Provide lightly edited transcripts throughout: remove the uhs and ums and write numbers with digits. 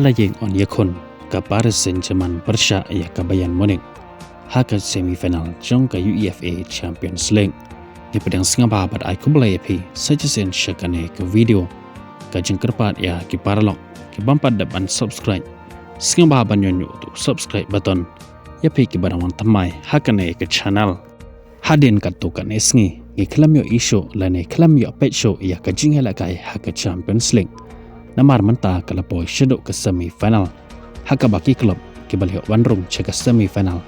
halayeng on yakun ka Paris Saint-Germain bersya ya ka Bayern Munich haka semifinal jong ka UEFA Champions League ni pedang singapa bad ai kublai pi sajesen syakane ke video ka jengkerpat ya ki paralog ki bampat dapan subscribe singapa banyon tu subscribe button ya pi ki barang tamai hakane ke channel hadin katukan esngi ngi klamyo isyo lane klamyo pet show ya ka jinghela kai haka Champions League namar menta kala boy shadow ke semifinal haka baki klub ki balio wanrung ke semifinal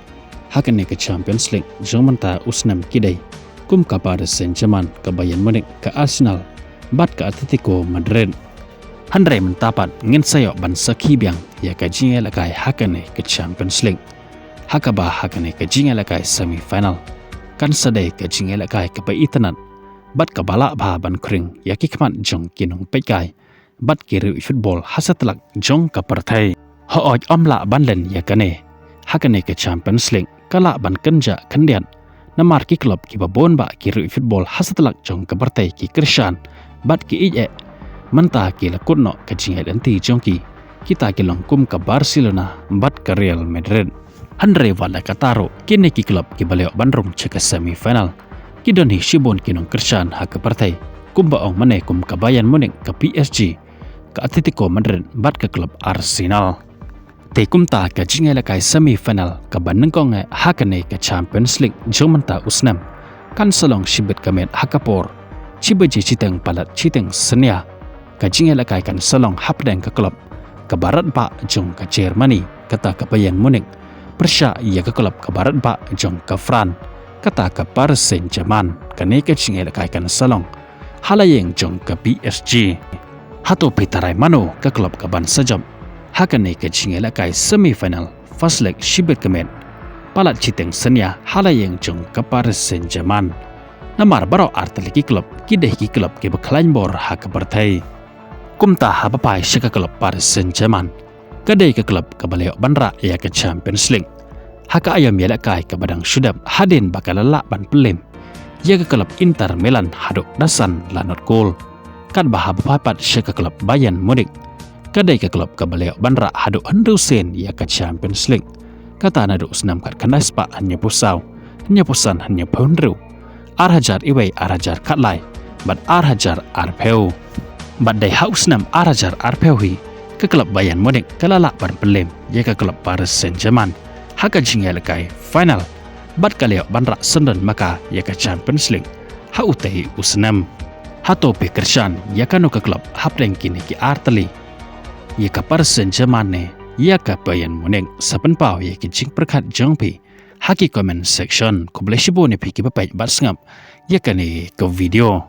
haka ne ke Champions League jong menta usnam kidai kum ka Paris Saint-Germain ke Bayern Munich ke Arsenal bat ke Atletico Madrid handrai mentapat ngin sayo ban saki biang ya ka jinghela kai haka ne ke Champions League haka ne ke jinghela kai semifinal kan sadai ke jinghela kai ke paitanan bat ka bala ba ban kring ya ki kman jong kinong pekai bat kiri football hasatlak jong ka partai hooj omla banlen ya kane hakane ke Champions League kala ban kenja kendian namar ki klub ki babon ba kiri football hasatlak jong ka partai ki Krishan bat ki ije menta ki lakunno ke jinghel anti jong ki kita ki longkum ka Barcelona bat ka Real Madrid handre wala kataro kini ki klub ki baleo bandrung ceka semifinal ki doni shibon kinong Krishan ha ka partai kumba ong mane kum ka Bayern Munich ka PSG ke Atletico Madrid bat ke klub Arsenal. Te kumta ke jinghela kai semifinal ke banengkong hakane ke Champions League jomenta usnam kan selong shibet kamet hakapor cibeji citeng palat citeng senia ke jinghela kai kan selong hapdeng ke klub ke barat ba jong ke Germany kata ke Bayern Munich persya ia ke klub ke barat ba jong ke France kata ke Paris Saint-Germain kane ke jinghela kai kan selong halayeng jong ke PSG hato pitarai mano ke klub kaban sajam hakane ke jinghela kai semifinal first leg shibet kemen palat citeng senia halayeng jong ke Paris Saint-Germain namar baro arteliki klub kideh ki klub ke beklain bor hak bertai kumta hapapai syaka klub Paris Saint-Germain kadai ke klub ke baleo banra ya ke Champions League haka ayam yela kai ke badang syudap hadin bakalala ban pelim ya ke klub Inter Milan hadok dasan lanot gol kan bahab papat syaka klub Bayern Munich kadai ke klub ke baleo banra hadu hendu sen ya ke Champions League kata nadu usnam kat kandas pa hanya pusau hanya pusan hanya pondru arhajar iwai arhajar katlai bat arhajar arpeu bat dai hausnam arhajar arpeu hi ke klub Bayern Munich kalala ban pelem ya ke klub Paris Saint-Germain haka jinghel kai final bat kaleo banra senden maka ya ke Champions League hautei usnam hato pekershan ya kanu ke klub hapdeng kini ki arteli ya ka Paris Saint-Germain ne ya ka Bayern Munich saben pau ya ki jing perkat jongpi haki comment section ko boleh shibo ne piki bapai bat sengap ya kani ke video